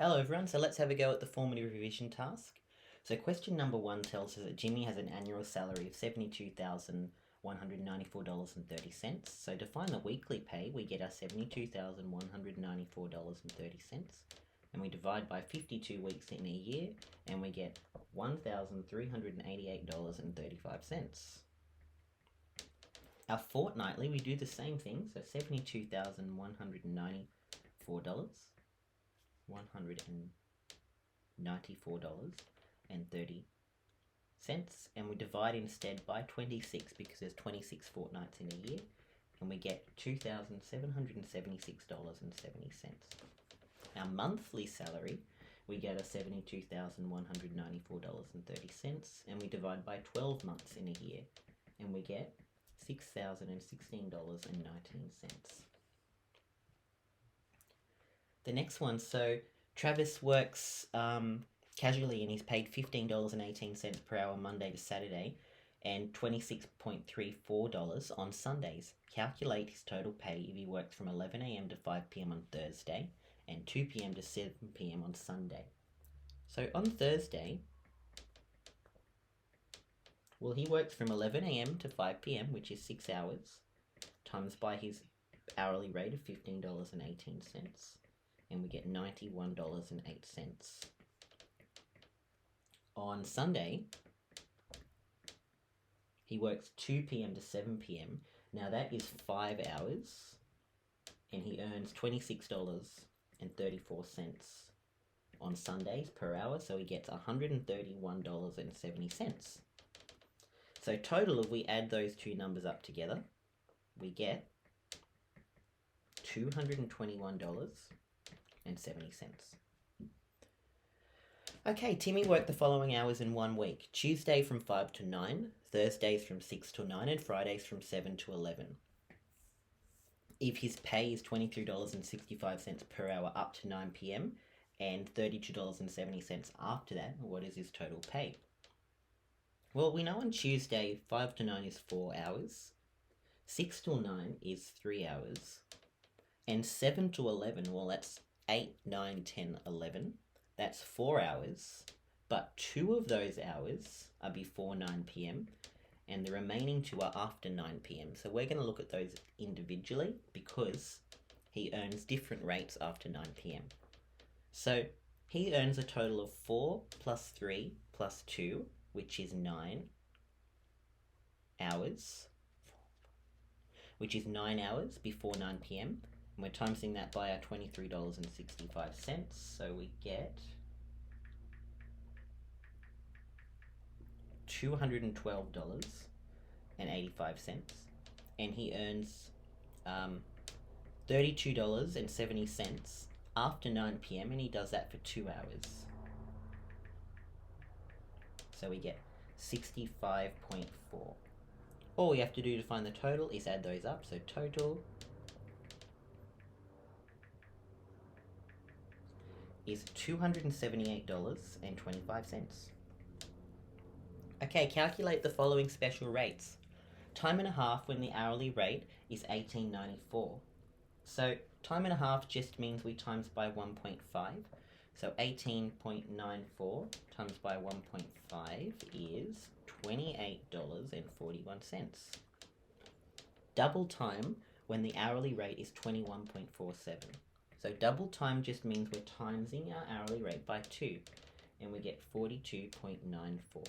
Hello everyone, so let's have a go at the formative revision task. So question number 1 tells us that Jimmy has an annual salary of $72,194.30. So to find the weekly pay, we get our $72,194.30 and we divide by 52 weeks in a year and we get $1,388.35. Our fortnightly, we do the same thing, so $72,194. $194.30, and we divide instead by 26 because there's 26 fortnights in a year, and we get $2,776.70. Our monthly salary, we get a $72,194.30, and we divide by 12 months in a year, and we get $6,016.19. The next one, so Travis works casually and he's paid $15.18 per hour Monday to Saturday and $26.34 on Sundays. Calculate his total pay if he works from 11 a.m. to 5 p.m. on Thursday and 2 p.m. to 7 p.m. on Sunday. So on Thursday, well, he works from 11 a.m. to 5 p.m., which is 6 hours, times by his hourly rate of $15.18. And we get $91.08. On Sunday, he works 2 p.m. to 7 p.m. Now that is 5 hours, and he earns $26.34 on Sundays per hour, so he gets $131.70. So total, if we add those two numbers up together, we get $221.70. Okay, Timmy worked the following hours in 1 week. Tuesday from 5 to 9, Thursdays from 6 to 9, and Fridays from 7 to 11. If his pay is $23.65 per hour up to 9 p.m. and $32.70 after that, what is his total pay? Well, we know on Tuesday 5 to 9 is 4 hours, 6 till 9 is 3 hours, and 7 to 11, well, that's 8, 9, 10, 11. That's 4 hours, but 2 of those hours are before 9 p.m. and the remaining 2 are after 9 p.m. So we're going to look at those individually because he earns different rates after 9 p.m. So he earns a total of 4 plus 3 plus 2, which is 9 hours, before 9 p.m. And we're timesing that by our $23.65, so we get $212.85, and he earns $32.70 after 9 p.m. and he does that for 2 hours. So we get 65.4. All we have to do to find the total is add those up, so total is $278.25. Okay, calculate the following special rates. Time and a half when the hourly rate is $18.94. So time and a half just means we times by 1.5. So 18.94 times by 1.5 is $28.41. Double time when the hourly rate is 21.47. So double time just means we're timesing our hourly rate by 2, and we get 42.94.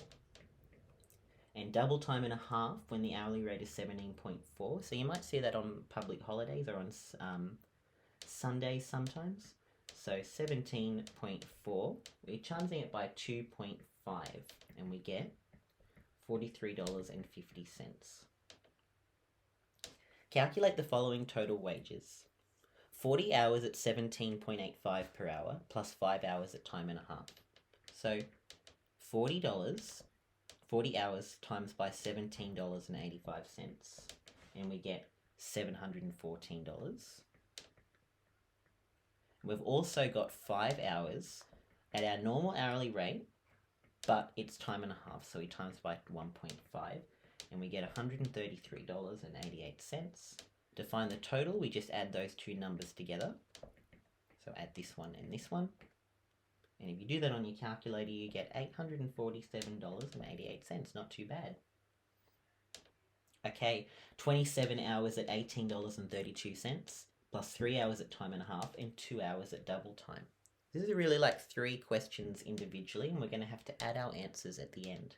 And double time and a half when the hourly rate is 17.4. So you might see that on public holidays or on Sundays sometimes. So 17.4, we're timesing it by 2.5, and we get $43.50. Calculate the following total wages. 40 hours at 17.85 per hour plus 5 hours at time and a half. So $40, 40 hours times by $17.85, and we get $714. We've also got 5 hours at our normal hourly rate, but it's time and a half, so we times by 1.5, and we get $133.88. To find the total, we just add those two numbers together. So add this one and this one, And if you do that on your calculator, you get $847.88. Not too bad. Okay, 27 hours at $18.32, plus 3 hours at time and a half, and 2 hours at double time. This is really like 3 questions individually, and we're going to have to add our answers at the end.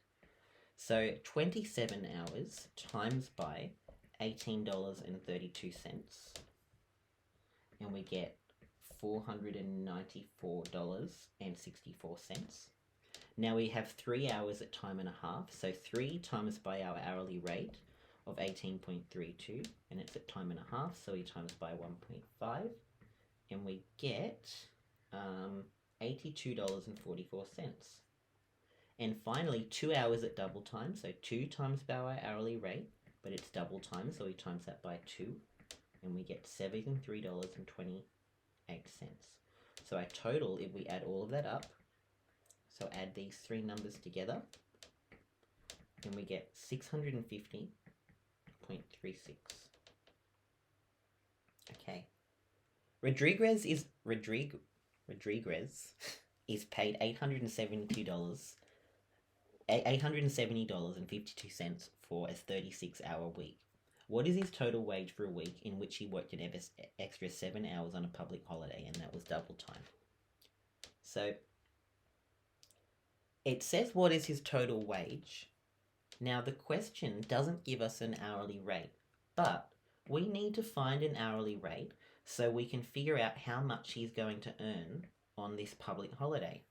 So 27 hours times by $18.32, and we get $494.64. Now we have 3 hours at time and a half, so 3 times by our hourly rate of 18.32, and it's at time and a half, so we times by 1.5, and we get $82.44. And finally, 2 hours at double time, so 2 times by our hourly rate, but it's double time, so we times that by 2, and we get $73.28. So our total, if we add all of that up, so add these 3 numbers together, and we get 650.36. Okay. Rodriguez is paid $870.52 for a 36-hour week. What is his total wage for a week in which he worked an extra 7 hours on a public holiday, and that was double time? So it says what is his total wage. Now the question doesn't give us an hourly rate, but we need to find an hourly rate so we can figure out how much he's going to earn on this public holiday.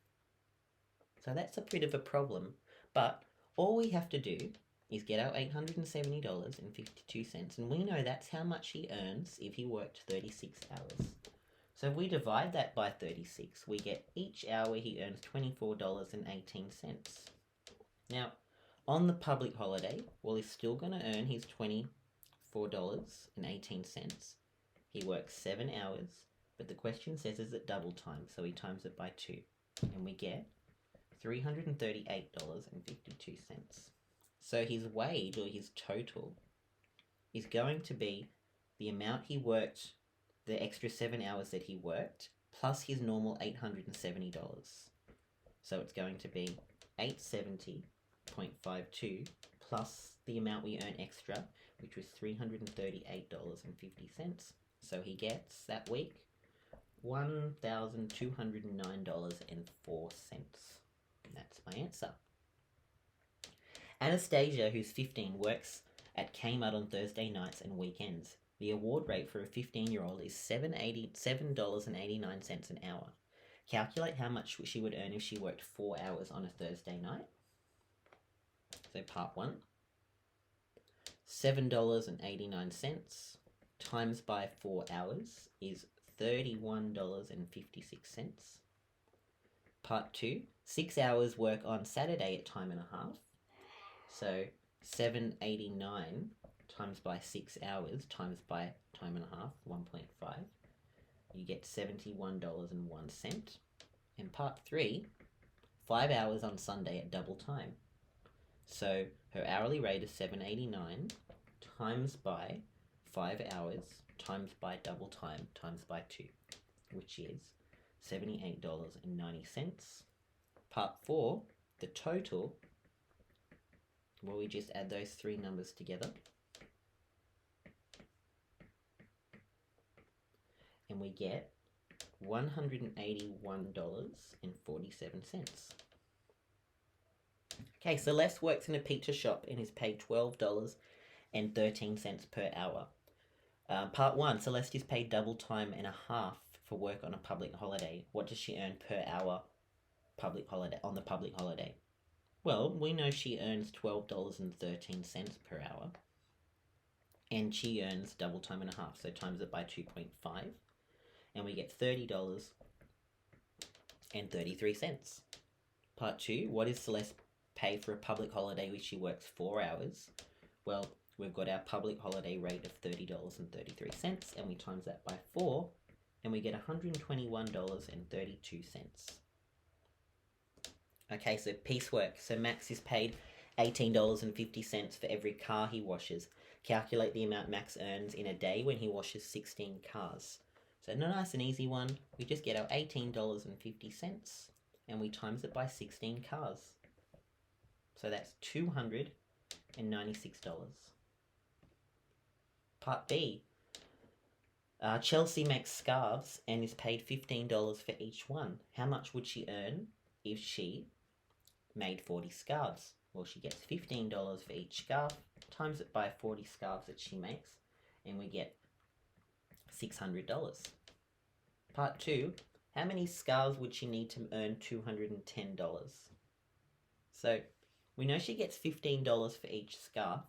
So that's a bit of a problem, but all we have to do is get our $870.52, and we know that's how much he earns if he worked 36 hours. So if we divide that by 36, we get each hour he earns $24.18. Now, on the public holiday, well, he's still going to earn his $24.18. He works 7 hours, but the question says is it double time, so he times it by 2, and we get $338.52. So his wage, or his total, is going to be the amount he worked, the extra 7 hours that he worked, plus his normal $870. So it's going to be $870.52 plus the amount we earn extra, which was $338.50. So he gets that week $1,209.04. That's my answer. Anastasia, who's 15, works at Kmart on Thursday nights and weekends. The award rate for a 15-year-old is $7.89 an hour. Calculate how much she would earn if she worked 4 hours on a Thursday night. So part 1, $7.89 times by 4 hours is $31.56. Part 2, 6 hours work on Saturday at time and a half. So $7.89 times by 6 hours times by time and a half, 1.5. You get $71.01. And part 3, 5 hours on Sunday at double time. So her hourly rate is $7.89 times by 5 hours times by double time times by 2, which is $78.90. Part 4, the total, well, we just add those 3 numbers together, and we get $181.47. Okay, Celeste works in a pizza shop and is paid $12.13 per hour. Part 1, Celeste is paid double time and a half for work on a public holiday. What does she earn per hour on the public holiday? Well, we know she earns $12.13 per hour, and she earns double time and a half, so times it by 2.5, and we get $30.33. Part 2, what is Celeste pay for a public holiday which she works 4 hours? Well, we've got our public holiday rate of $30.33, and we times that by 4, and we get $121.32. Okay, so piecework. So Max is paid $18.50 for every car he washes. Calculate the amount Max earns in a day when he washes 16 cars. So nice and easy one. We just get our $18.50 and we times it by 16 cars. So that's $296. Part B. Chelsea makes scarves and is paid $15 for each one. How much would she earn if she made 40 scarves? Well, she gets $15 for each scarf, times it by 40 scarves that she makes, and we get $600. Part 2. How many scarves would she need to earn $210? So we know she gets $15 for each scarf.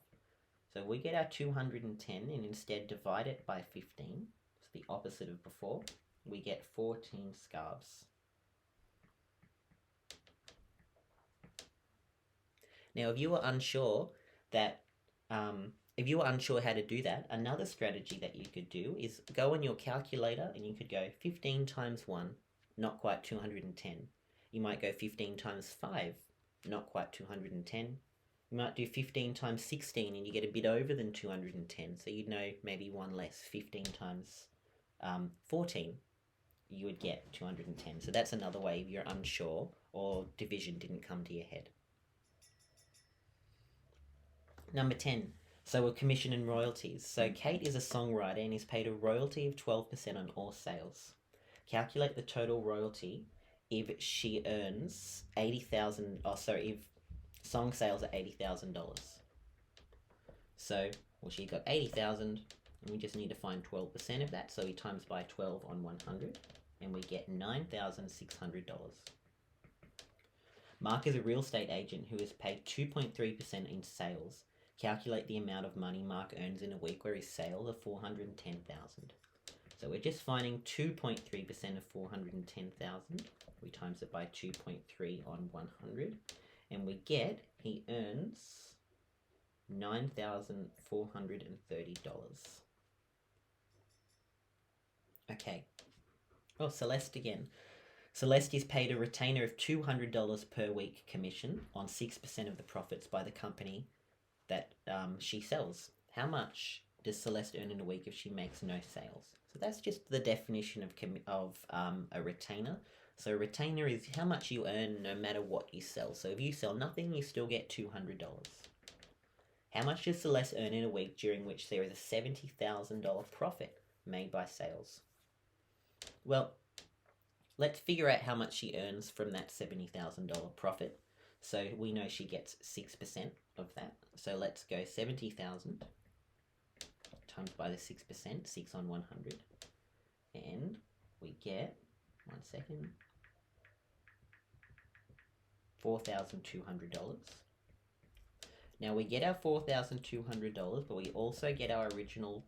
So we get our 210 and instead divide it by 15. It's the opposite of before. We get 14 scarves. Now, if you were unsure how to do that, another strategy that you could do is go on your calculator and you could go 15 times 1, not quite 210. You might go 15 times 5, not quite 210. You might do 15 times 16 and you get a bit over than 210. So you'd know maybe one less. 15 times 14, you would get 210. So that's another way if you're unsure or division didn't come to your head. Number 10. So a commission and royalties. So Kate is a songwriter and is paid a royalty of 12% on all sales. Calculate the total royalty if she earns if song sales are $80,000. So, she got 80,000 and we just need to find 12% of that. So we times by 12 on 100 and we get $9,600. Mark is a real estate agent who is paid 2.3% in sales. Calculate the amount of money Mark earns in a week where his sales are $410,000. So we're just finding 2.3% of $410,000. We times it by 2.3 on 100. And we get he earns $9,430. Okay. Oh, Celeste again. Celeste is paid a retainer of $200 per week commission on 6% of the profits by the company that she sells. How much does Celeste earn in a week if she makes no sales? So that's just the definition of a retainer. So a retainer is how much you earn no matter what you sell. So if you sell nothing, you still get $200. How much does Celeste earn in a week during which there is a $70,000 profit made by sales? Well, let's figure out how much she earns from that $70,000 profit. So we know she gets 6% of that. So let's go 70,000 times by the 6%, 6 on 100. And we get, $4,200. Now we get our $4,200, but we also get our original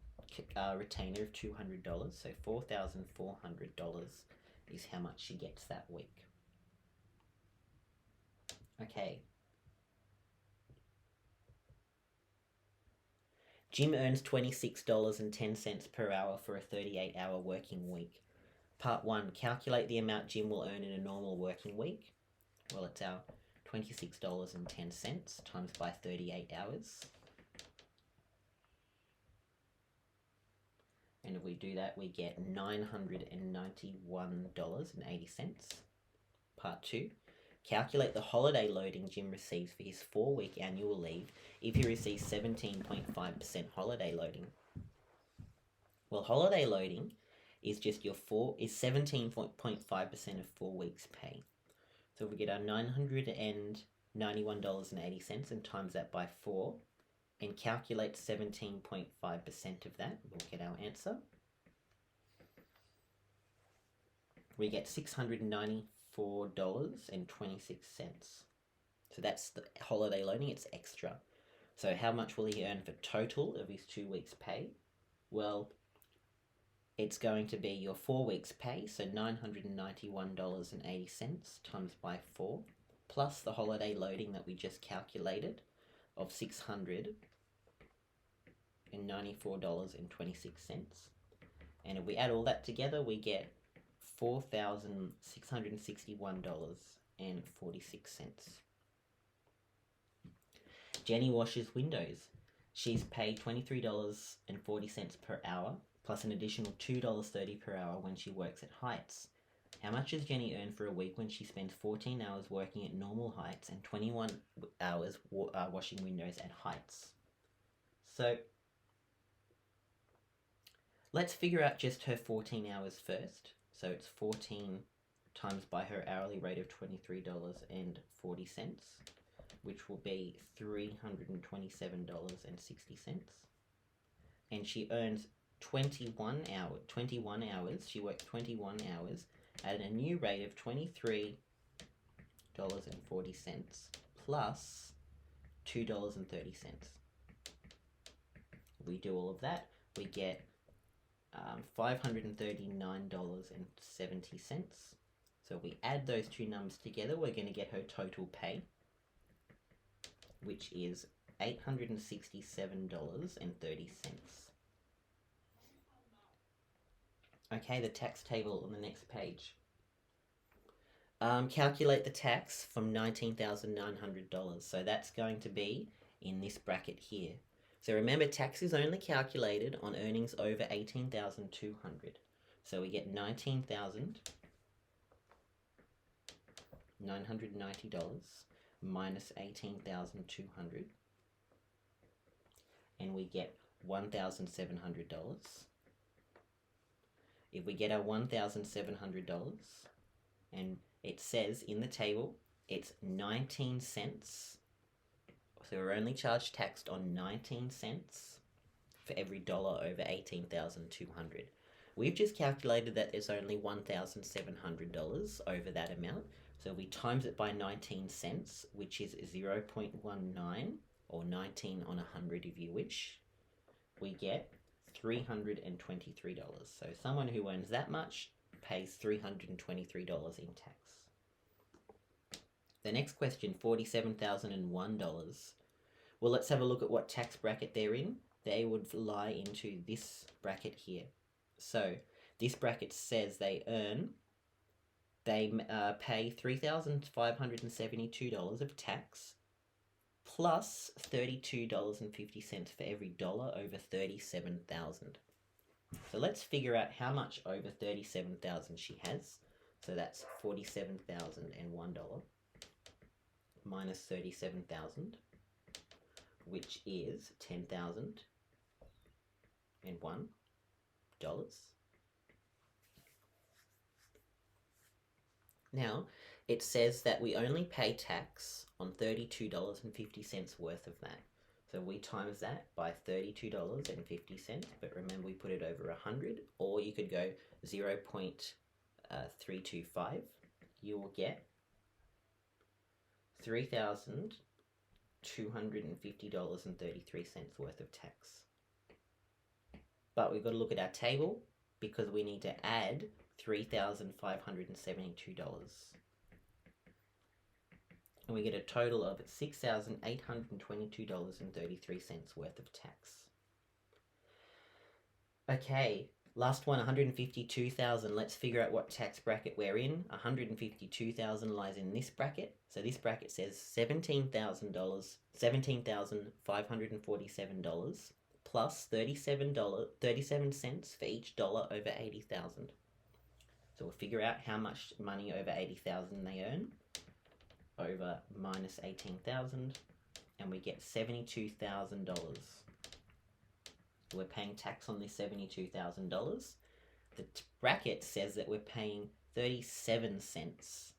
retainer of $200. So $4,400 is how much she gets that week. Okay. Jim earns $26.10 per hour for a 38-hour working week. Part 1. Calculate the amount Jim will earn in a normal working week. Well, it's our $26.10 times by 38 hours. And if we do that, we get $991.80. Part 2. Calculate the holiday loading Jim receives for his 4-week annual leave if he receives 17.5% holiday loading. Well, holiday loading is just is 17.5% of 4 weeks' pay. So if we get our $991.80 and times that by 4 and calculate 17.5% of that, we'll get our answer. We get $694.26. So that's the holiday loading, it's extra. So how much will he earn for total of his 2 weeks' pay? Well, it's going to be your 4 weeks' pay, so $991.80 times by 4, plus the holiday loading that we just calculated of $694.26. And if we add all that together, we get $4,661.46. Jenny washes windows. She's paid $23.40 per hour, plus an additional $2.30 per hour when she works at Heights. How much does Jenny earn for a week when she spends 14 hours working at normal heights and 21 hours washing windows at heights? So let's figure out just her 14 hours first. So it's 14 times by her hourly rate of $23.40, which will be $327.60. And she earns 21 hours. She worked 21 hours at a new rate of $23.40 plus $2.30. We do all of that, we get $539.70. So we add those two numbers together, we're going to get her total pay, which is $867.30. Okay, the tax table on the next page. Calculate the tax from $19,900. So that's going to be in this bracket here. So remember, tax is only calculated on earnings over $18,200. So we get $19,990 minus $18,200, and we get $1,700. If we get our $1,700, and it says in the table it's 19 cents, so we're only charged taxed on 19 cents for every dollar over $18,200. We've just calculated that there's only $1,700 over that amount, so we times it by 19 cents, which is 0.19, or 19 on 100 if you wish. We get $323. So someone who earns that much pays $323 in tax. The next question, $47,001. Well, let's have a look at what tax bracket they're in. They would lie into this bracket here. So this bracket says they pay $3,572 of tax plus $32.50 for every dollar over $37,000. So let's figure out how much over $37,000 she has. So that's $47,001 minus $37,000, which is $10,001. Now, it says that we only pay tax on $32.50 worth of that. So we times that by $32.50, but remember we put it over 100, or you could go 0.325. You will get $3,250.33 worth of tax. But we've got to look at our table because we need to add $3,572. And we get a total of $6,822.33 worth of tax. Okay, last one, $152,000. Let's figure out what tax bracket we're in. $152,000 lies in this bracket. So this bracket says $17,547 plus 37 cents for each dollar over 80,000. So we'll figure out how much money over 80,000 they earn over minus 18,000, and we get $72,000. We're paying tax on this $72,000. The bracket says that we're paying 37 cents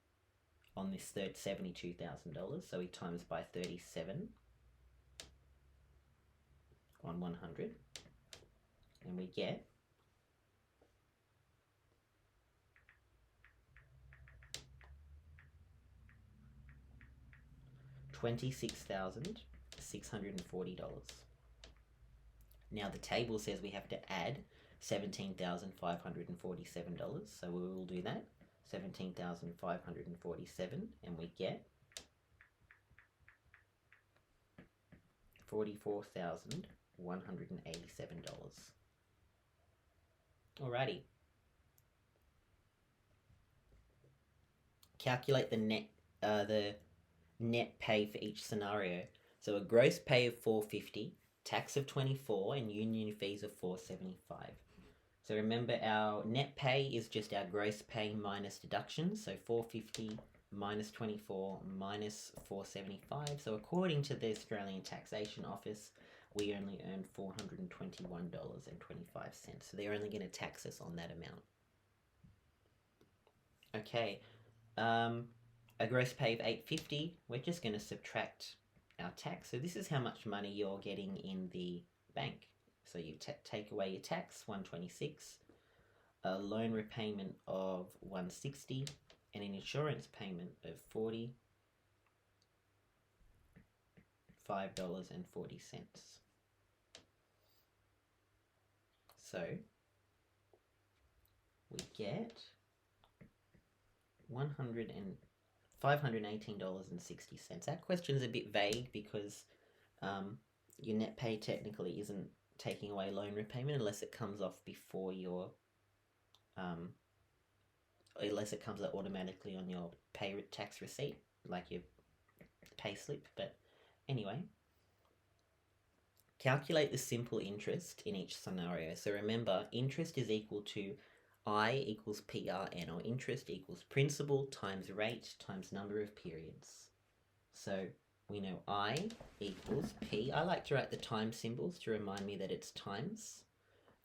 on this $72,000, so we times by 37 on 100, and we get $26,640. Now the table says we have to add $17,547, so we will do that. 17,547, and we get $44,187. Alrighty. Calculate the net pay for each scenario. So a gross pay of $450, tax of $24, and union fees of $475. So remember, our net pay is just our gross pay minus deductions. So 450 minus 24 minus 475. So according to the Australian Taxation Office, we only earn $421.25. So they're only going to tax us on that amount. Okay, a gross pay of $850. We're just going to subtract our tax. So this is how much money you're getting in the bank. So you take away your tax, $126, a loan repayment of $160, and an insurance payment of $45.40. So we get $518.60. That question's a bit vague because your net pay technically isn't taking away loan repayment unless it comes off before your unless it comes automatically on your pay tax receipt, like your pay slip. But anyway, calculate the simple interest in each scenario. So remember, interest is equal to I equals PRN, or interest equals principal times rate times number of periods. So we know I equals P. I like to write the times symbols to remind me that it's times.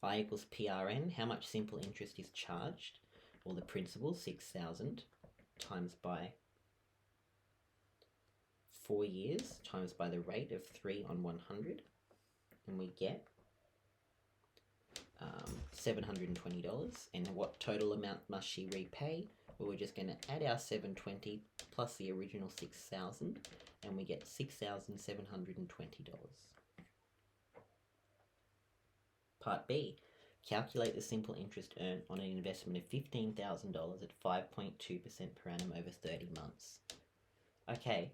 I equals PRN, how much simple interest is charged, or the principal, 6,000, times by 4 years, times by the rate of 3 on 100, and we get $720. And what total amount must she repay? Well, we're just going to add our 720 plus the original 6,000, and we get $6,720. Part B, calculate the simple interest earned on an investment of $15,000 at 5.2% per annum over 30 months. Okay,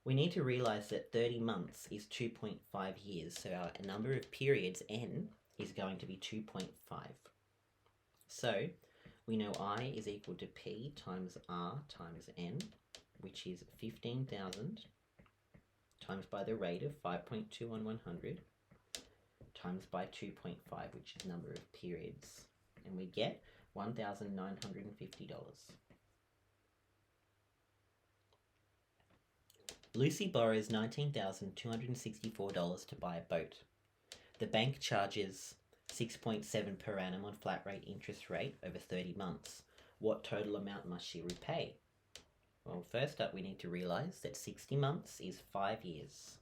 we need to realize that 30 months is 2.5 years, so our number of periods, N, is going to be 2.5. So we know I is equal to P times R times N, which is 15,000 times by the rate of 5.2 on 100 times by 2.5, which is number of periods, and we get $1,950. Lucy borrows $19,264 to buy a boat. The bank charges 6.7 per annum on flat rate interest rate over 30 months. What total amount must she repay? Well, first up, we need to realize that 60 months is 5 years.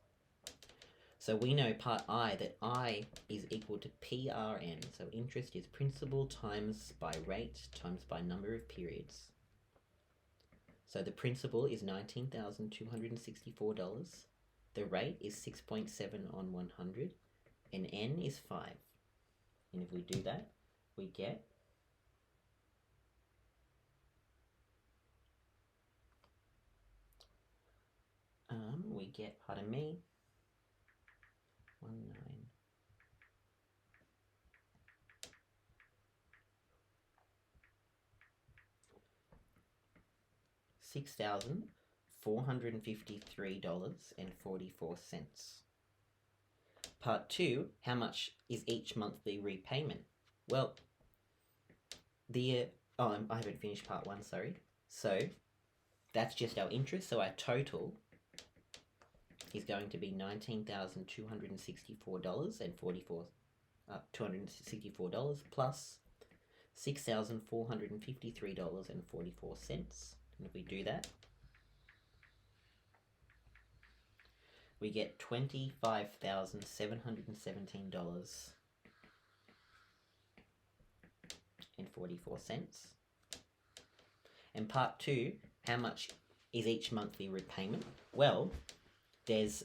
So we know part I, that I is equal to PRN. So interest is principal times by rate times by number of periods. So the principal is $19,264. The rate is 6.7 on 100. And N is 5. And if we do that, we get pardon me, 6,453.44. Part 2, how much is each monthly repayment? Well, I haven't finished part 1, sorry. So that's just our interest, so our total is going to be $19,264.44, $264 plus $6,453.44. And if we do that, we get $25,717.44. And part 2, how much is each monthly repayment? Well, there's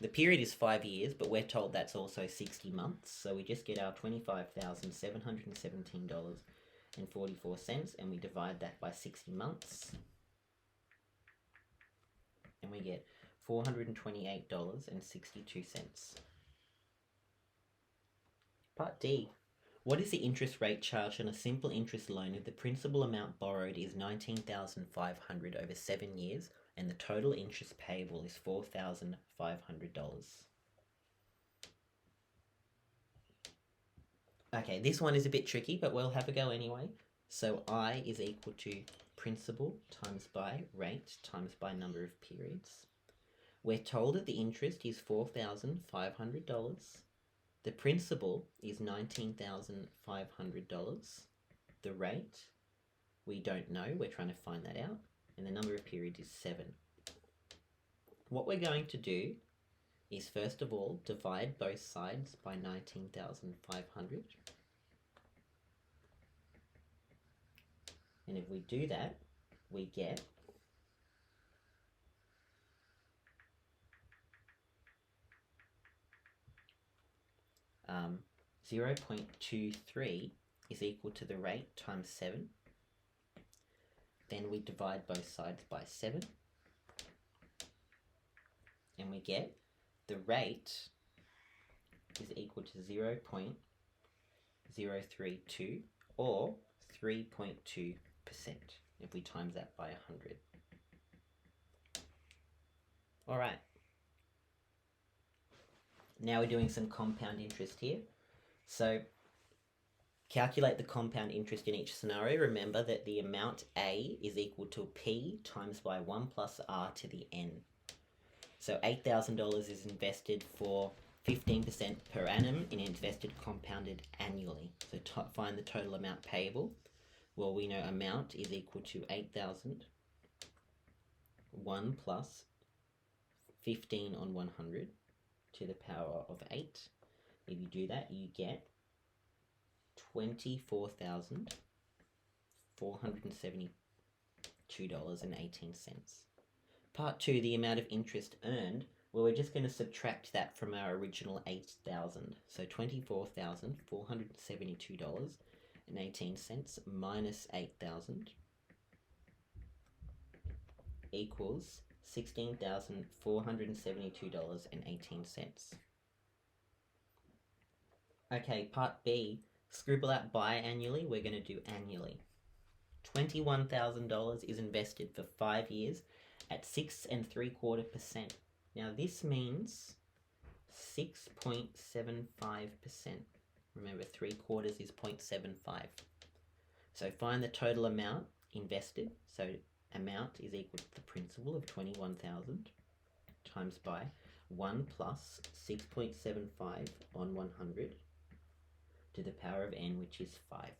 the period is 5 years, but we're told that's also 60 months. So we just get our $25,717.44, and we divide that by 60 months, and we get $428.62. Part D. What is the interest rate charged on a simple interest loan if the principal amount borrowed is $19,500 over 7 years and the total interest payable is $4,500? Okay, this one is a bit tricky, but we'll have a go anyway. So I is equal to principal times by rate times by number of periods. We're told that the interest is $4,500. The principal is $19,500. The rate, we don't know. We're trying to find that out. And the number of periods is 7. What we're going to do is, first of all, divide both sides by 19,500. And if we do that, we get 0.23 is equal to the rate times 7. Then we divide both sides by 7. And we get the rate is equal to 0.032 or 3.2% if we times that by 100. All right. Now we're doing some compound interest here. So calculate the compound interest in each scenario. Remember that the amount A is equal to P times by 1 plus R to the N. So $8,000 is invested for 15% per annum and invested compounded annually. So find the total amount payable. Well, we know amount is equal to 8,000, 1 plus 15 on 100 to the power of 8. If you do that, you get $24,472.18. Part 2, the amount of interest earned. Well, we're just going to subtract that from our original 8,000. So $24,472.18 minus 8,000 equals $16,472.18. Okay, part B, scribble out biannually. We're going to do annually. $21,000 is invested for 5 years at 6.75%. Now this means 6.75%. Remember, 3/4 is 0.75. So find the total amount invested. So amount is equal to the principal of 21,000 times by 1 plus 6.75 on 100 to the power of n, which is 5.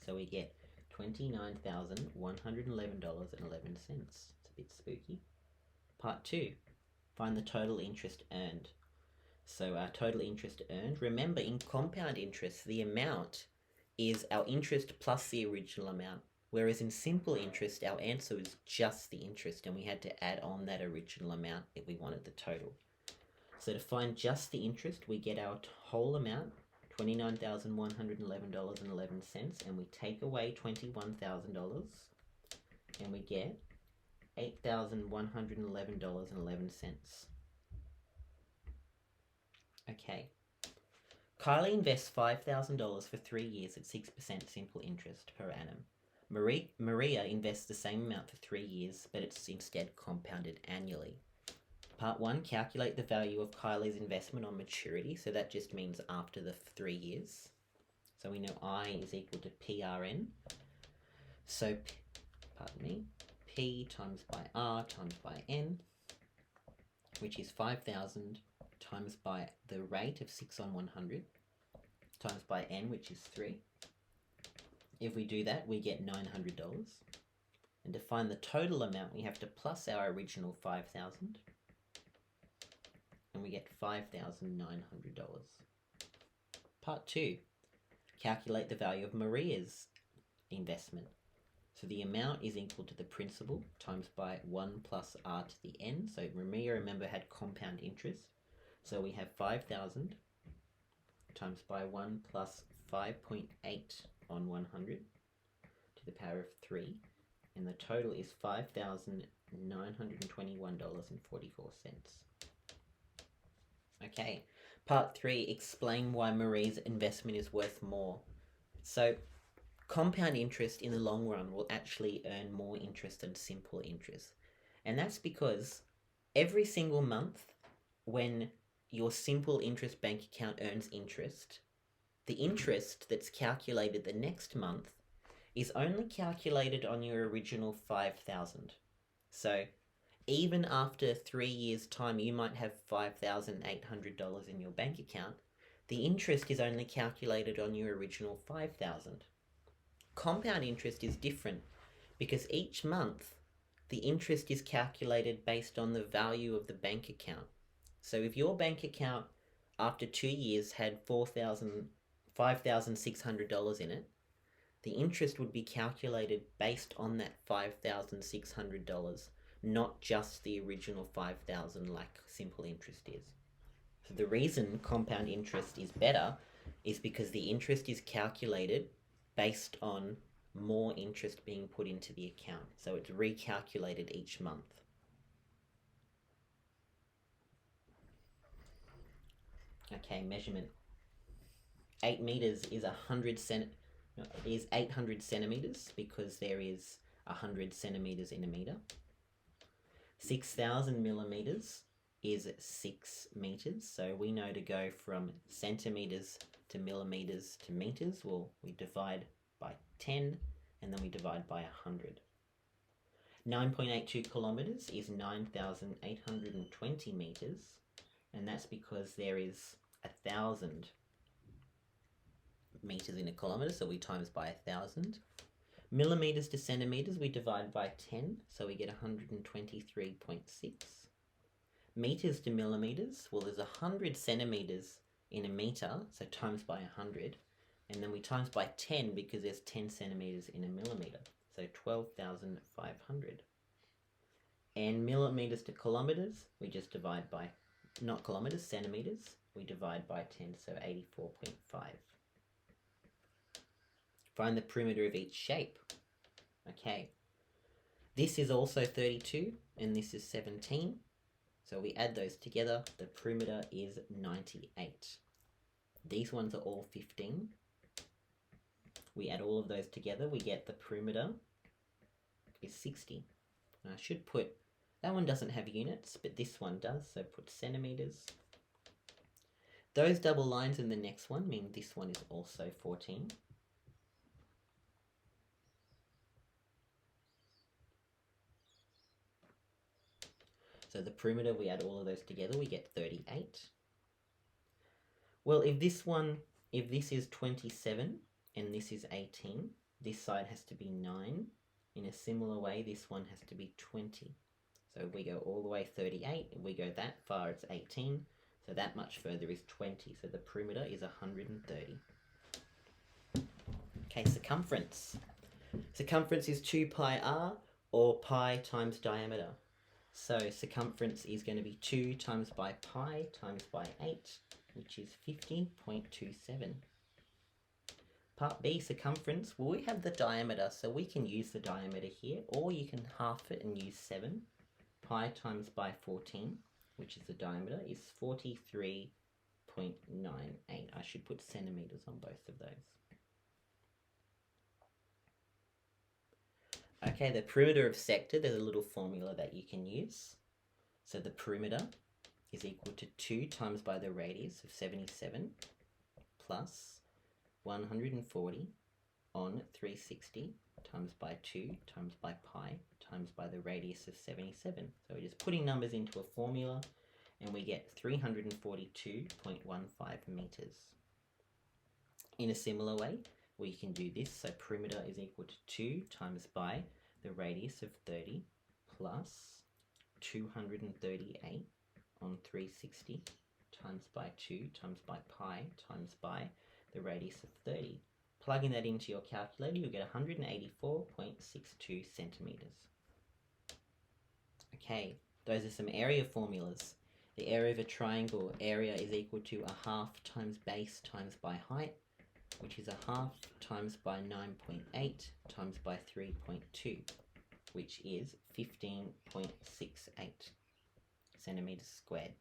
So we get $29,111.11. It's a bit spooky. Part 2, find the total interest earned. So our total interest earned, remember in compound interest, the amount is our interest plus the original amount. Whereas in simple interest, our answer is just the interest and we had to add on that original amount if we wanted the total. So to find just the interest, we get our whole amount, $29,111.11, and we take away $21,000 and we get $8,111.11. Okay. Kylie invests $5,000 for 3 years at 6% simple interest per annum. Maria invests the same amount for 3 years, but it's instead compounded annually. Part 1, calculate the value of Kylie's investment on maturity. So that just means after the 3 years. So we know I is equal to PRN. So, P times by R times by N, which is 5,000 times by the rate of 6 on 100 times by N, which is 3. If we do that, we get $900. And to find the total amount, we have to plus our original 5,000. And we get $5,900. Part 2, calculate the value of Maria's investment. So the amount is equal to the principal times by 1 plus R to the N. So Maria, remember, had compound interest. So we have 5,000 times by 1 plus 5.8 on 100 to the power of 3. And the total is $5,921.44. Okay, part 3, explain why Marie's investment is worth more. So compound interest in the long run will actually earn more interest than simple interest. And that's because every single month when your simple interest bank account earns interest, The interest that's calculated the next month is only calculated on your original 5,000. So even after 3 years' time, you might have $5,800 in your bank account. The interest is only calculated on your original 5,000. Compound interest is different because each month the interest is calculated based on the value of the bank account. So if your bank account after 2 years had $5,600 in it, the interest would be calculated based on that $5,600, not just the original 5,000 like simple interest is. So the reason compound interest is better is because the interest is calculated based on more interest being put into the account. So it's recalculated each month. Okay, measurement. 8 meters is 800 centimeters because there is 100 centimeters in a meter. 6,000 millimeters is 6 meters. So we know to go from centimeters to millimeters to meters, well, we divide by 10 and then we divide by 100. 9.82 kilometers is 9,820 meters, and that's because there is 1,000 meters in a kilometer, so we times by 1,000. Millimeters to centimeters, we divide by 10, so we get 123.6. Meters to millimeters, well, there's 100 centimeters in a meter, so times by 100, and then we times by 10 because there's 10 centimeters in a millimeter, so 12,500. And millimeters to kilometers, we just divide by, not kilometers, centimeters, we divide by 10, so 84.5. Find the perimeter of each shape. Okay, this is also 32 and this is 17. So we add those together, the perimeter is 98. These ones are all 15. We add all of those together, we get the perimeter is 60. And I should put, that one doesn't have units, but this one does, so put centimeters. Those double lines in the next one mean this one is also 14. So the perimeter, we add all of those together, we get 38. Well, if this is 27 and this is 18, this side has to be 9. In a similar way, this one has to be 20. So if we go all the way 38, if we go that far, it's 18. So that much further is 20. So the perimeter is 130. Okay, circumference. Circumference is 2 pi r or pi times diameter. So circumference is going to be 2 times by pi times by 8, which is 50.27. Part B, circumference. Well, we have the diameter, so we can use the diameter here, or you can half it and use 7. Pi times by 14, which is the diameter, is 43.98. I should put centimeters on both of those. Okay, the perimeter of sector, there's a little formula that you can use. So the perimeter is equal to 2 times by the radius of 77 plus 140 on 360 times by 2 times by pi times by the radius of 77. So we're just putting numbers into a formula and we get 342.15 meters. In a similar way, we can do this. So perimeter is equal to 2 times by the radius of 30 plus 238 on 360 times by 2 times by pi times by the radius of 30. Plugging that into your calculator, you'll get 184.62 centimeters. Okay, those are some area formulas. The area of a triangle, area is equal to a half times base times by height, which is a half times by 9.8 times by 3.2, which is 15.68 centimeters squared.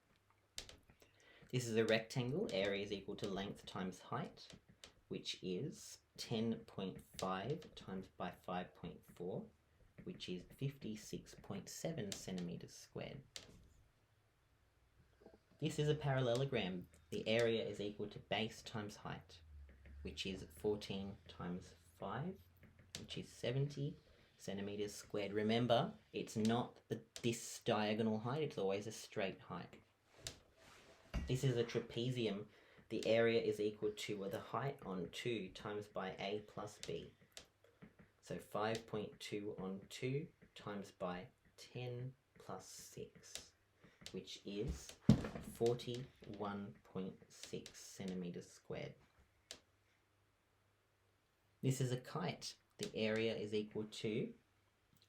This is a rectangle, area is equal to length times height, which is 10.5 times by 5.4, which is 56.7 centimeters squared. This is a parallelogram. The area is equal to base times height. which is 14 times 5, which is 70 centimeters squared. Remember, it's not this diagonal height, it's always a straight height. This is a trapezium. The area is equal to the height on 2 times by A plus B. So 5.2 on 2 times by 10 plus 6, which is 41.6 centimeters squared. This is a kite. The area is equal to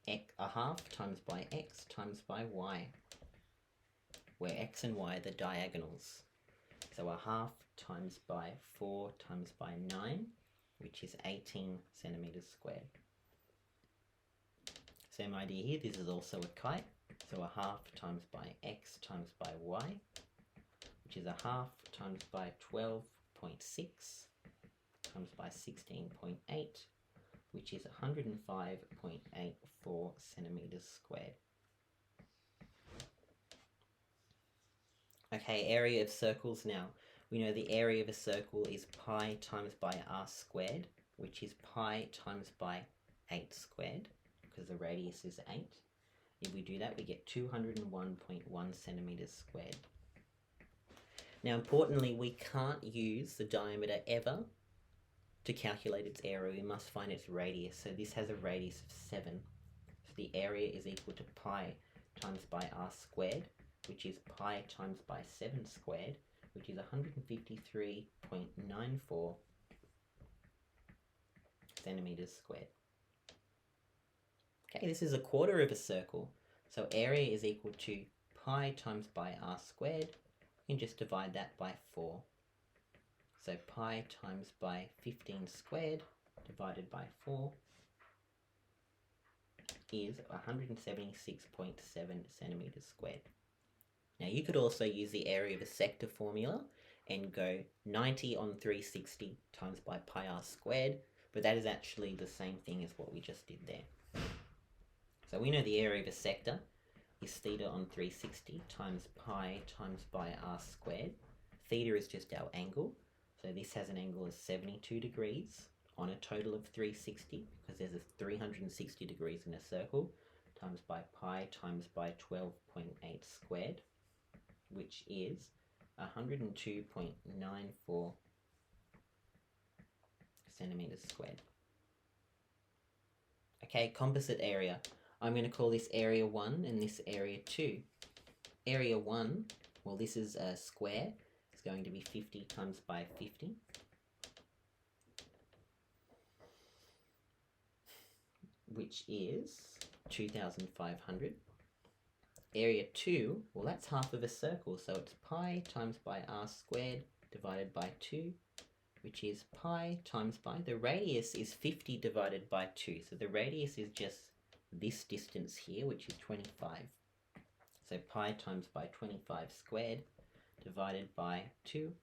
a half times by x times by y, where x and y are the diagonals. So a half times by 4 times by 9, which is 18 centimeters squared. Same idea here, this is also a kite. So a half times by x times by y, which is a half times by 12.6 times by 16.8, which is 105.84 centimeters squared. Okay, area of circles now. We know the area of a circle is pi times by r squared, which is pi times by 8 squared, because the radius is 8. If we do that, we get 201.1 centimeters squared. Now, importantly, we can't use the diameter ever to calculate its area. We must find its radius. So this has a radius of 7. So the area is equal to pi times by r squared, which is pi times by 7 squared, which is 153.94 centimeters squared. Okay, this is a quarter of a circle, so area is equal to pi times by r squared. You can just divide that by 4. So pi times by 15 squared divided by 4 is 176.7 centimeters squared. Now you could also use the area of a sector formula and go 90 on 360 times by pi r squared, but that is actually the same thing as what we just did there. So we know the area of a sector is theta on 360 times pi times by r squared. Theta is just our angle, so this has an angle of 72 degrees on a total of 360, because there's a 360 degrees in a circle, times by pi times by 12.8 squared, which is 102.94 centimeters squared. Okay, composite area. I'm going to call this area 1 and this area 2. Area 1, well, this is a square. It's going to be 50 times by 50. Which is 2,500. Area 2, well, that's half of a circle, so it's pi times by r squared divided by 2, which is pi times by, the radius is 50 divided by 2, so the radius is just this distance here, which is 25. So pi times by 25 squared divided by 2,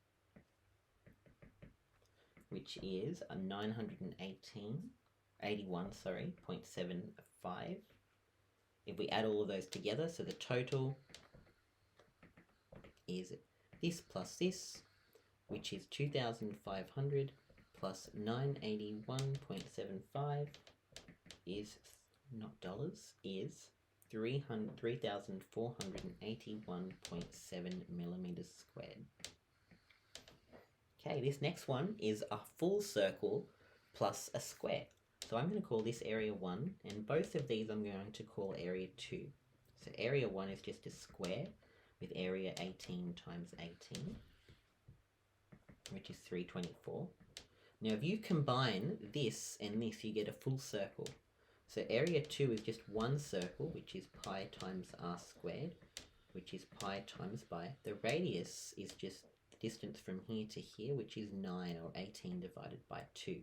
which is a 981.75. If we add all of those together, so the total is this plus this, which is 2,500 plus 981.75 is, not dollars, is 3,481.7 millimeters squared. Okay, this next one is a full circle plus a square. So I'm going to call this area 1, and both of these I'm going to call area 2. So area 1 is just a square with area 18 times 18, which is 324. Now if you combine this and this, you get a full circle. So area 2 is just one circle, which is pi times r squared, which is pi times by, the radius is just distance from here to here, which is 9, or 18 divided by 2.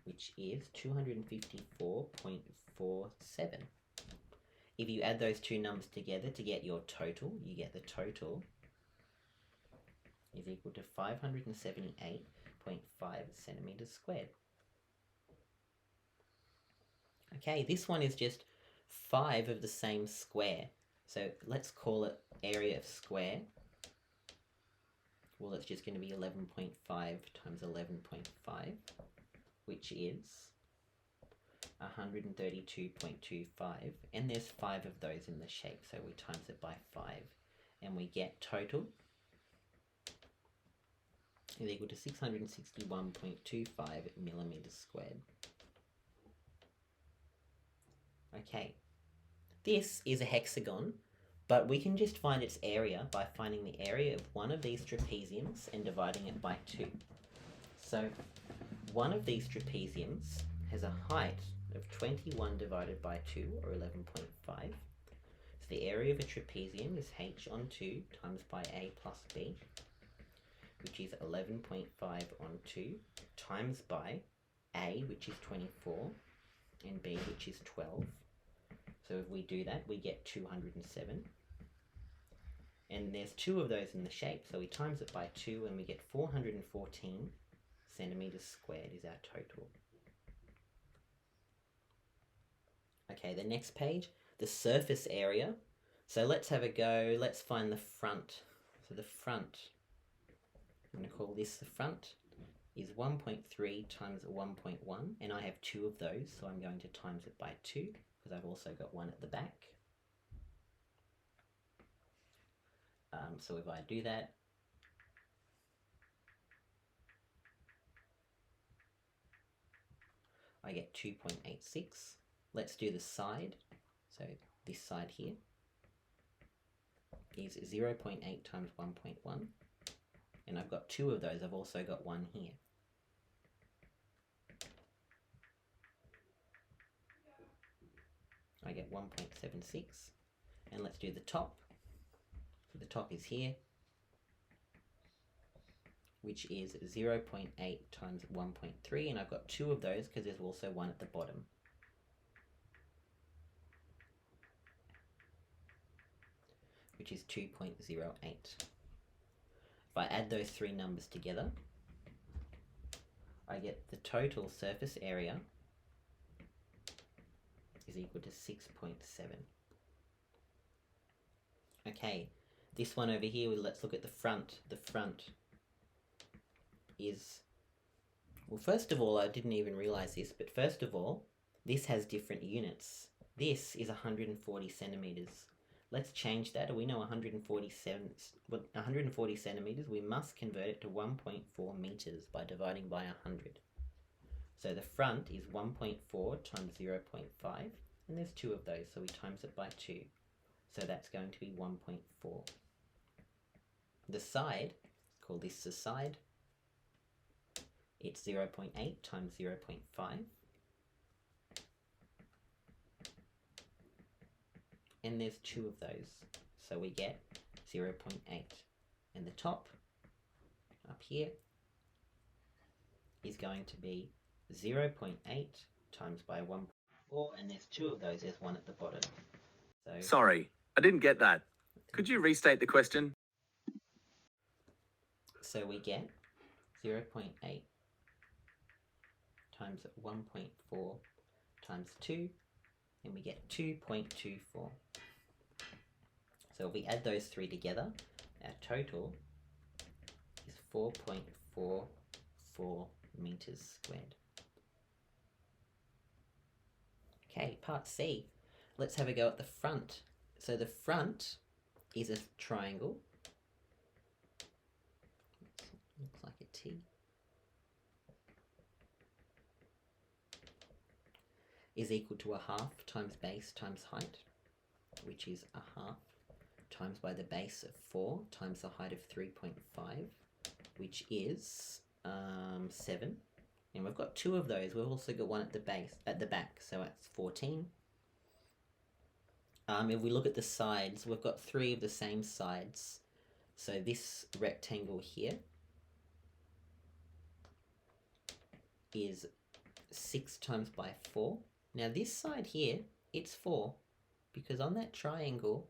Which is 254.47. If you add those two numbers together to get your total, you get the total is equal to 578.5 centimeters squared. Okay, this one is just 5 of the same square. So let's call it area of square, well, it's just going to be 11.5 times 11.5, which is 132.25, and there's 5 of those in the shape, so we times it by 5, and we get total is equal to 661.25 millimeters squared. Okay, this is a hexagon, but we can just find its area by finding the area of one of these trapeziums and dividing it by 2. So one of these trapeziums has a height of 21 divided by 2, or 11.5. So the area of a trapezium is h on 2 times pi a plus b, which is 11.5 on 2, times by a, which is 24, and b, which is 12. So if we do that, we get 207. And there's 2 of those in the shape, so we times it by 2, and we get 414 centimeters squared is our total. Okay, the next page, the surface area. So let's have a go. Let's find the front. So the front, I'm going to call this the front, is 1.3 times 1.1, and I have 2 of those, so I'm going to times it by 2, because I've also got one at the back. So if I do that, I get 2.86. Let's do the side. So this side here is 0.8 times 1.1, and I've got 2 of those. I've also got one here. I get 1.76, and let's do the top. So the top is here, which is 0.8 times 1.3, and I've got 2 of those because there's also one at the bottom. Which is 2.08. If I add those 3 numbers together, I get the total surface area is equal to 6.7. Okay, this one over here, let's look at the front. The front is, well, first of all, I didn't even realize this, but first of all, this has different units. This is 140 centimeters. Let's change that. We know 140 centimeters, we must convert it to 1.4 meters by dividing by 100. So the front is 1.4 times 0.5, and there's 2 of those, so we times it by 2. So that's going to be 1.4. The side, call this the side, it's 0.8 times 0.5. And there's 2 of those, so we get 0.8. And the top, up here, is going to be 0.8 times by 1.4, and there's 2 of those, there's one at the bottom. So, sorry, I didn't get that. Could you restate the question? So we get 0.8 times 1.4 times 2, and we get 2.24. So if we add those 3 together, our total is 4.44 meters squared. Okay, part C. Let's have a go at the front. So the front is a triangle. Looks like a T. Is equal to a half times base times height, which is a half, times by the base of 4 times the height of 3.5, which is 7. And we've got 2 of those. We've also got one at the base, at the back, so that's 14. If we look at the sides, we've got 3 of the same sides. So this rectangle here is 6 times by 4. Now this side here, it's 4, because on that triangle,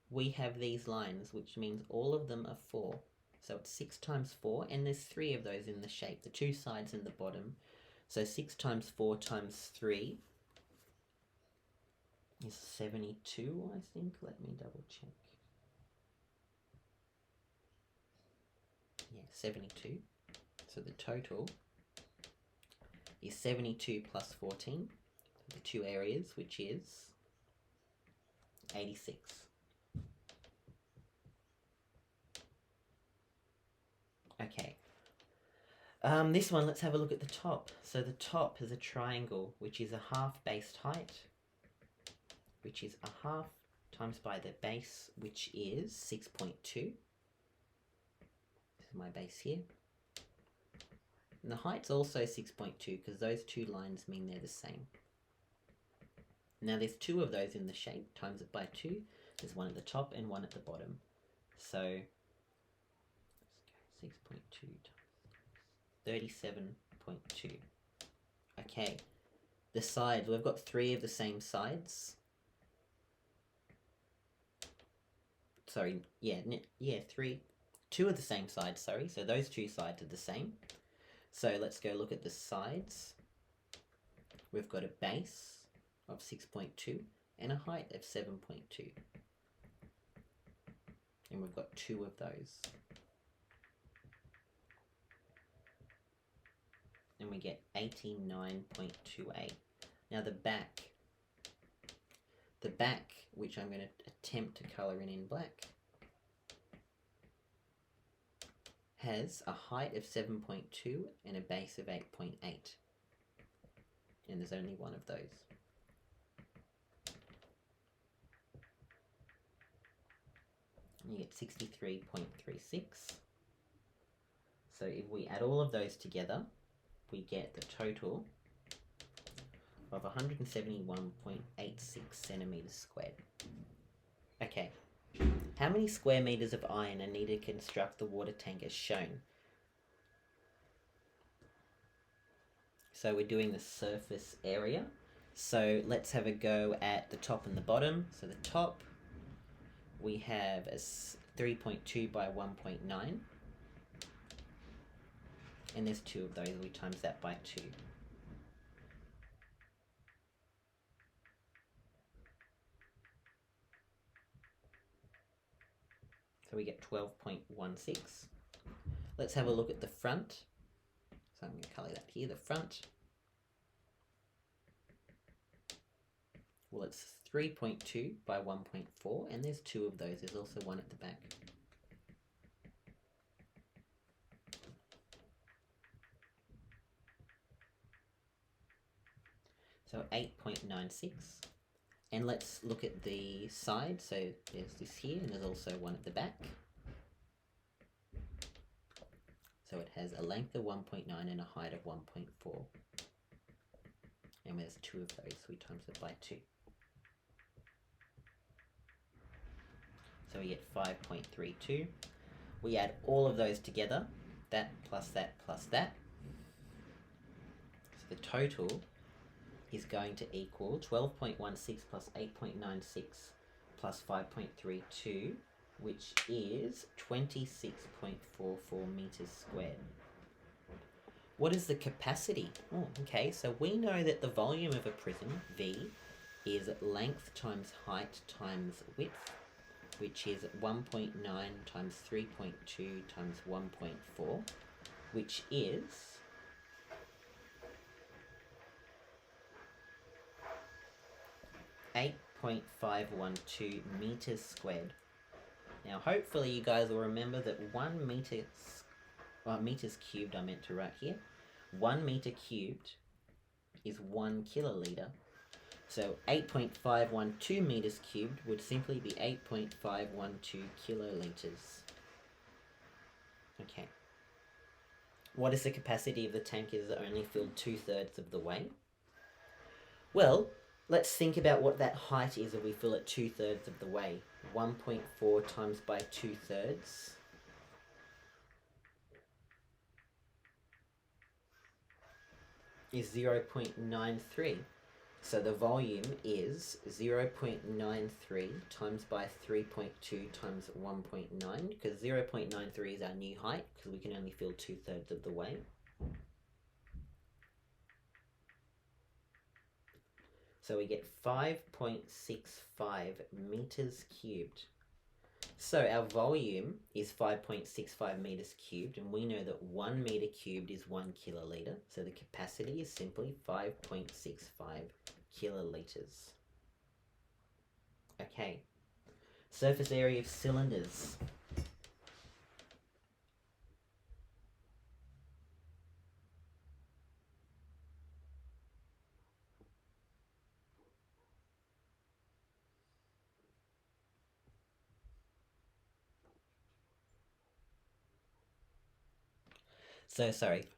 we have these lines, which means all of them are 4. So it's 6 times 4, and there's 3 of those in the shape, the 2 sides and the bottom. So 6 times 4 times 3 is 72, I think. Let me double check. 72. So the total is 72 plus 14, the two areas, which is 86. Okay. This one, let's have a look at the top. So the top is a triangle, which is a half based height, which is a half times by the base, which is 6.2. This is my base here. And the height's also 6.2 because those two lines mean they're the same. Now there's two of those in the shape, times it by 2. There's one at the top and one at the bottom. So 6.2 times 37.2. Okay, the sides, we've got 3 of the same sides. Sorry, yeah, 3. 2 of the same sides, sorry. So those two sides are the same. So let's go look at the sides. We've got a base of 6.2 and a height of 7.2. And we've got 2 of those. And we get 89.28. Now the back, which I'm going to attempt to colour in black, has a height of 7.2 and a base of 8.8. And there's only one of those. And you get 63.36. So if we add all of those together, we get the total of 171.86 centimeters squared. Okay, how many square meters of iron are needed to construct the water tank as shown? So we're doing the surface area. So let's have a go at the top and the bottom. So the top, we have a 3.2 by 1.9. And there's 2 of those, we times that by 2. So we get 12.16. Let's have a look at the front. So I'm going to colour that here, the front. Well, it's 3.2 by 1.4, and there's 2 of those. There's also one at the back. So 8.96. And let's look at the side. So there's this here, and there's also one at the back. So it has a length of 1.9 and a height of 1.4. And there's 2 of those, so we times it by 2. So we get 5.32. We add all of those together, that plus that plus that. So the total is going to equal 12.16 plus 8.96 plus 5.32, which is 26.44 meters squared. What is the capacity? Oh, okay, so we know that the volume of a prism, V, is length times height times width, which is 1.9 times 3.2 times 1.4, which is 8.512 meters squared. Now hopefully you guys will remember that 1 meter, meters cubed I meant to write here, 1 meter cubed is 1 kiloliter. So 8.512 meters cubed would simply be 8.512 kiloliters. Okay. What is the capacity of the tank? Is it only filled 2/3 of the way? Well, let's think about what that height is if we fill it 2/3 of the way. 1.4 times by 2/3 is 0.93. So the volume is 0.93 times by 3.2 times 1.9, because 0.93 is our new height, because we can only fill 2/3 of the way. So we get 5.65 meters cubed. So our volume is 5.65 meters cubed, and we know that 1 meter cubed is 1 kiloliter. So the capacity is simply 5.65 kiloliters. Okay. Surface area of cylinders.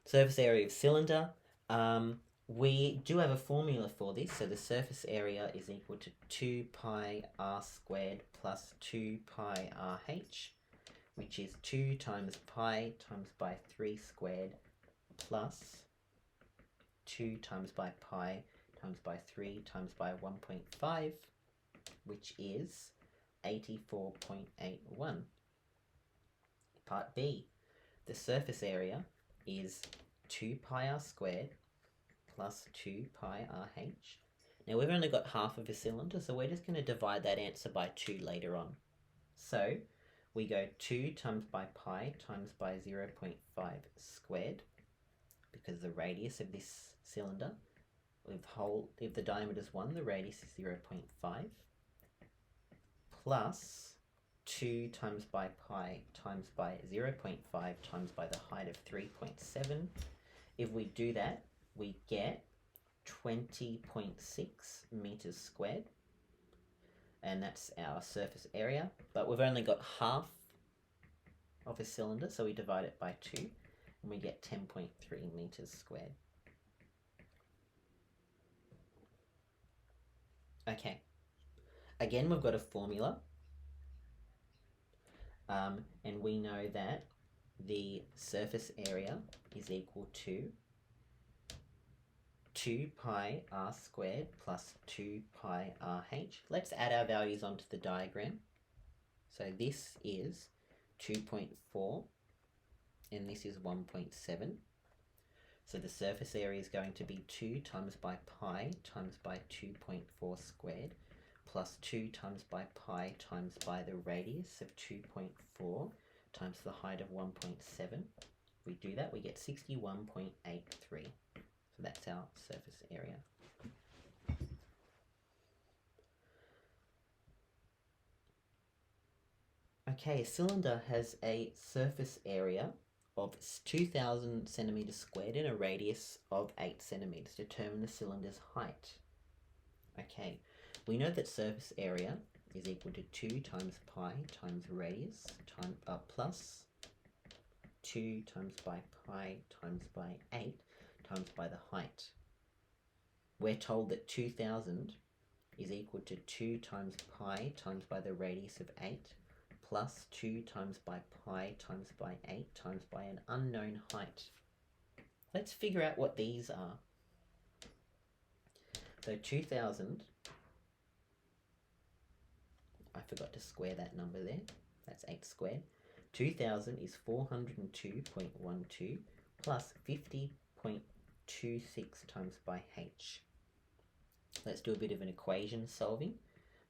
Surface area of cylinder. We do have a formula for this. So the surface area is equal to 2 pi r squared plus 2 pi rh, which is 2 times pi times by 3 squared plus 2 times by pi times by 3 times by 1.5, which is 84.81. Part B, the surface area is 2 pi r squared plus 2 pi rh. Now we've only got half of a cylinder, so we're just going to divide that answer by 2 later on. So we go 2 times by pi times by 0.5 squared, because the radius of this cylinder, if the diameter is 1, the radius is 0.5, plus 2 times by pi times by 0.5 times by the height of 3.7. If we do that, we get 20.6 meters squared, and that's our surface area. But we've only got half of a cylinder, so we divide it by 2, and we get 10.3 meters squared. Okay, again we've got a formula, and we know that the surface area is equal to 2 pi r squared plus 2 pi rh. Let's add our values onto the diagram. So this is 2.4 and this is 1.7. So the surface area is going to be 2 times by pi times by 2.4 squared plus 2 times by pi times by the radius of 2.4 times the height of 1.7. If we do that, we get 61.83. So that's our surface area. Okay, a cylinder has a surface area of 2,000 centimeters squared and a radius of 8 centimeters. Determine the cylinder's height. Okay, we know that surface area is equal to 2 times pi times radius plus 2 times by pi times by 8 times by the height. We're told that 2,000 is equal to 2 times pi times by the radius of 8 plus 2 times by pi times by 8 times by an unknown height. Let's figure out what these are. So 2,000, I forgot to square that number there, that's 8 squared. 2,000 is 402.12 plus 50.26 times by h. Let's do a bit of an equation solving.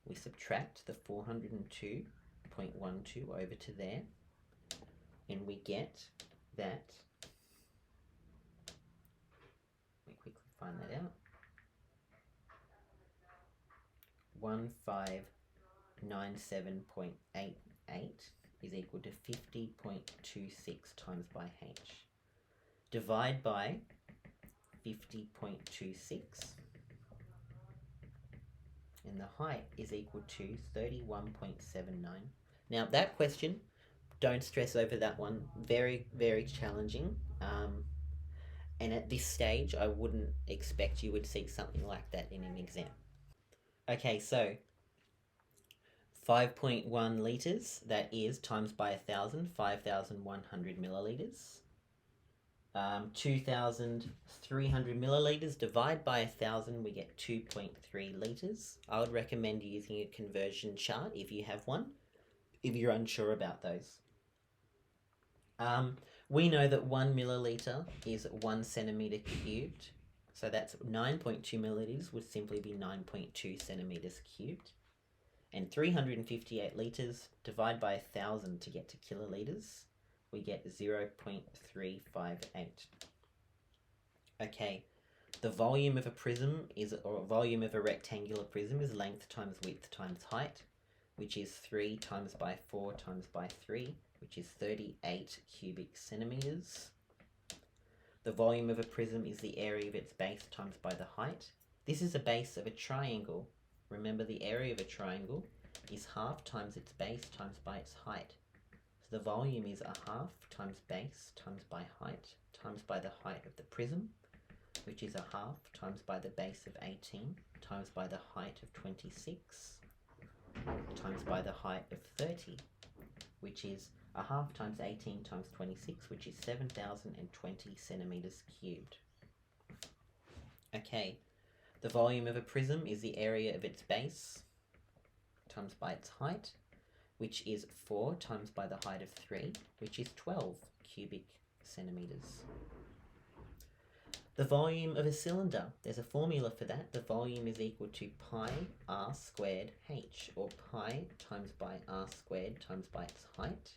We subtract the 402.12 over to there, and we get that, let me quickly find that out, 1597.88 is equal to 50.26 times by h. Divide by 50.26, and the height is equal to 31.79. Now that question, don't stress over that one, very, very challenging. And at this stage, I wouldn't expect you would see something like that in an exam. Okay, so 5.1 litres, that is times by 1,000, 5,100 millilitres. 2,300 millilitres, divide by 1,000, we get 2.3 litres. I would recommend using a conversion chart if you have one, if you're unsure about those. We know that 1 milliliter is 1 centimeter cubed, so that's 9.2 milliliters would simply be 9.2 centimeters cubed. And 358 litres, divide by 1,000 to get to kilolitres, we get 0.358. Okay, the volume of a prism or volume of a rectangular prism is length times width times height, which is 3 times by 4 times by 3, which is 38 cubic centimetres. The volume of a prism is the area of its base times by the height. This is a base of a triangle. Remember, the area of a triangle is half times its base times by its height. So the volume is a half times base times by height times by the height of the prism, which is a half times by the base of 18 times by the height of 26 times by the height of 30, which is a half times 18 times 26, which is 7,020 centimetres cubed. Okay, the volume of a prism is the area of its base times by its height, which is 4 times by the height of 3, which is 12 cubic centimetres. The volume of a cylinder, there's a formula for that. The volume is equal to pi r squared h, or pi times by r squared times by its height.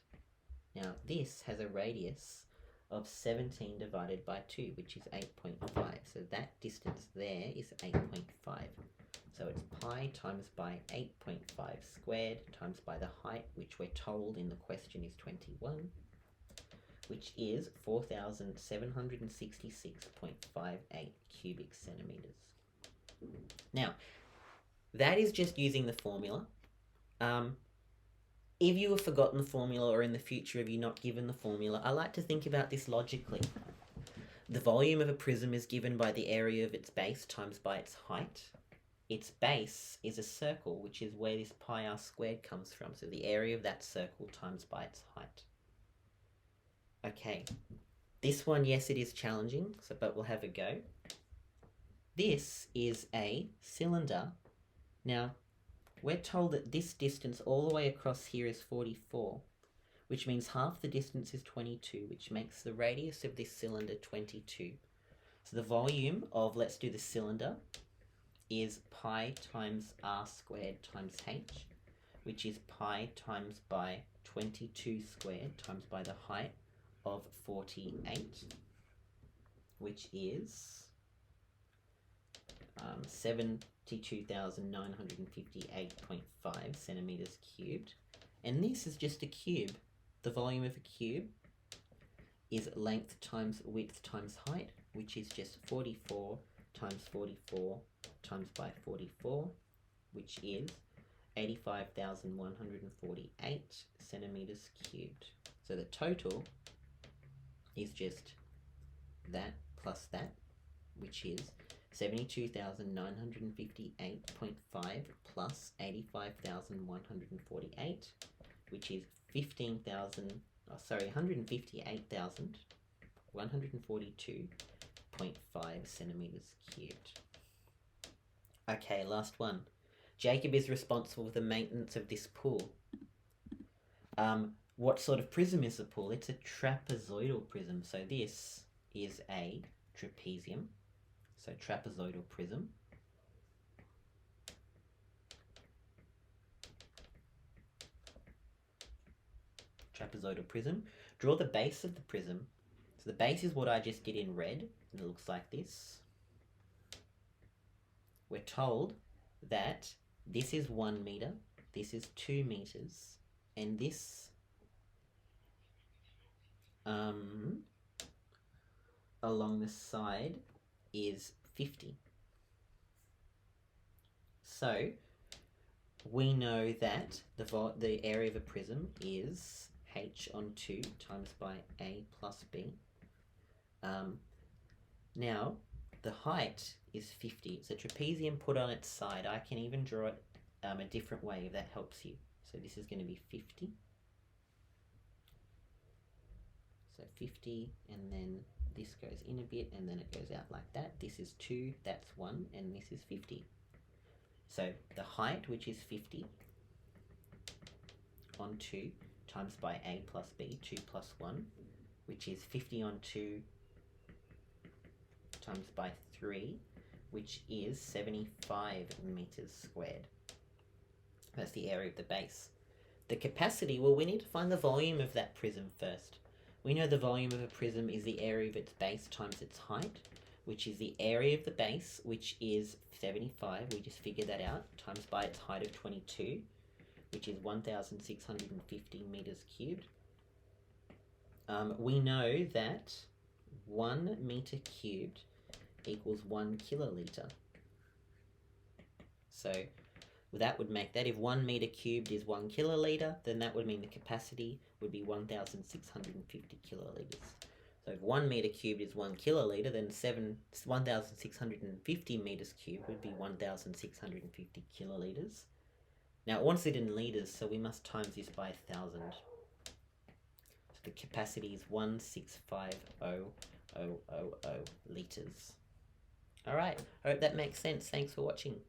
Now this has a radius of 17 divided by 2, which is 8.5. So that distance there is 8.5. So it's pi times by 8.5 squared times by the height, which we're told in the question is 21, which is 4,766.58 cubic centimetres. Now, that is just using the formula. If you have forgotten the formula, or in the future if you're not given the formula, I like to think about this logically. The volume of a prism is given by the area of its base times by its height. Its base is a circle, which is where this pi r squared comes from. So the area of that circle times by its height. Okay, this one, yes, it is challenging, but we'll have a go. This is a cylinder. Now, we're told that this distance all the way across here is 44, which means half the distance is 22, which makes the radius of this cylinder 22. So the volume of, let's do the cylinder, is pi times r squared times h, which is pi times by 22 squared times by the height of 48, which is 72,958.5 centimetres cubed. And this is just a cube. The volume of a cube is length times width times height, which is just 44 times 44 times by 44, which is 85,148 centimetres cubed. So the total is just that plus that, which is 72,958.5 plus 85,148, which is 158,142.5 centimetres cubed. Okay, last one. Jacob is responsible for the maintenance of this pool. What sort of prism is the pool? It's a trapezoidal prism. So this is a trapezium. So trapezoidal prism. Trapezoidal prism. Draw the base of the prism. So the base is what I just did in red, and it looks like this. We're told that this is 1 meter, this is 2 meters, and this along the side is 50. So we know that the area of a prism is h on 2 times by a plus b. Now, the height is 50. It's a trapezium put on its side. I can even draw it a different way if that helps you. So this is going to be 50. So 50, and then this goes in a bit, and then it goes out like that. This is 2, that's 1, and this is 50. So the height, which is 50 on 2 times by a plus b, 2 plus 1, which is 50 on 2 times by 3, which is 75 meters squared. That's the area of the base. The capacity, well, we need to find the volume of that prism first. We know the volume of a prism is the area of its base times its height, which is the area of the base, which is 75. We just figured that out, times by its height of 22, which is 1,650 meters cubed. We know that 1 meter cubed equals 1 kiloliter. So that would make that, if 1 meter cubed is 1 kiloliter, then that would mean the capacity would be 1,650 kiloliters. So if 1 meter cubed is 1 kiloliter, then 1,650 meters cubed would be 1,650 kiloliters. Now it wants it in liters, so we must times this by 1,000. So the capacity is 165,000 liters. Alright, I hope that makes sense. Thanks for watching.